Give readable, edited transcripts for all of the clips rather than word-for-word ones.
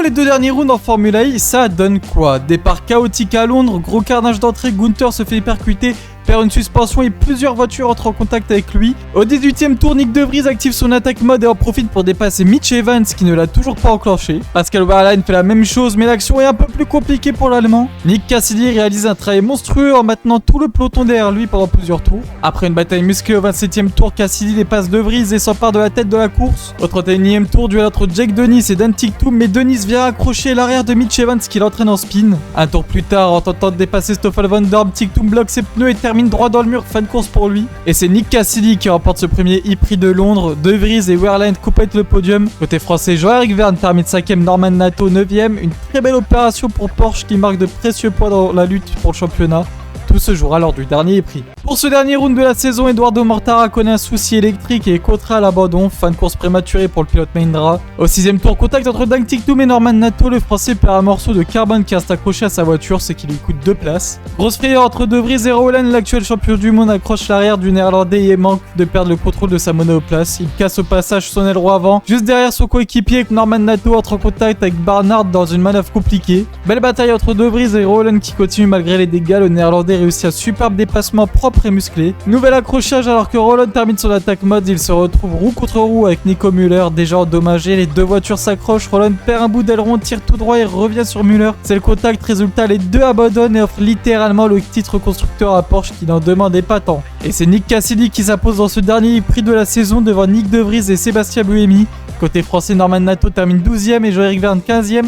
les deux derniers rounds en Formule E, ça donne quoi? Départ chaotique à Londres, gros carnage d'entrée, Gunther se fait percuter, perd une suspension et plusieurs voitures entrent en contact avec lui. Au 18e tour, Nyck De Vries active son attaque mode et en profite pour dépasser Mitch Evans qui ne l'a toujours pas enclenché. Pascal Wehrlein fait la même chose mais l'action est un peu plus compliquée pour l'Allemand. Nick Cassidy réalise un travail monstrueux en maintenant tout le peloton derrière lui pendant plusieurs tours. Après une bataille musclée au 27e tour, Cassidy dépasse De Vries et s'empare de la tête de la course. Au 31e tour, duel entre Jake Dennis et Dan Ticktum, mais Dennis vient accrocher l'arrière de Mitch Evans qui l'entraîne en spin. Un tour plus tard, en tentant de dépasser Stoffel Van Dorn, Ticktum bloque ses pneus et termine droit dans le mur, fin de course pour lui. Et c'est Nick Cassidy qui remporte ce premier e-prix de Londres. De Vries et Wehrlein complètent le podium. Côté français, Jean-Éric Vergne termine 5ème, Norman Nato 9ème. Une très belle opération pour Porsche qui marque de précieux points dans la lutte pour le championnat. Tout se jouera lors du dernier prix. Pour ce dernier round de la saison, Eduardo Mortara connaît un souci électrique et est contraint à l'abandon. Fin de course prématurée pour le pilote Mahindra. Au 6ème tour, contact entre Dan Ticktum et Norman Nato. Le français perd un morceau de carbone qui reste accroché à sa voiture, ce qui lui coûte 2 places. Grosse frayeur entre De Vries et Wehrlein, l'actuel champion du monde accroche l'arrière du néerlandais et manque de perdre le contrôle de sa monoplace. Il casse au passage son aileron avant. Juste derrière son coéquipier, Norman Nato entre en contact avec Barnard dans une manœuvre compliquée. Belle bataille entre De Vries et Wehrlein qui continue malgré les dégâts. Le néerlandais réussit un superbe dépassement propre et musclé. Nouvel accrochage alors que Wehrlein termine son attaque mode. Il se retrouve roue contre roue avec Nico Müller déjà endommagé. Les deux voitures s'accrochent. Wehrlein perd un bout d'aileron, tire tout droit et revient sur Müller. C'est le contact, résultat les deux abandonnent et offrent littéralement le titre constructeur à Porsche qui n'en demandait pas tant. Et c'est Nick Cassidy qui s'impose dans ce dernier prix de la saison devant Nyck De Vries et Sébastien Buemi. Côté français, Norman Nato termine 12ème et Jean-Éric Vergne 15ème.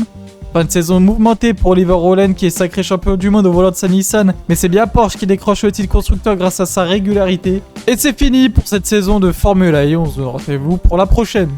Fin de saison mouvementée pour Oliver Wehrlein qui est sacré champion du monde au volant de sa Nissan, mais c'est bien Porsche qui décroche le titre constructeur grâce à sa régularité. Et c'est fini pour cette saison de Formule E, on se donne rendez-vous pour la prochaine.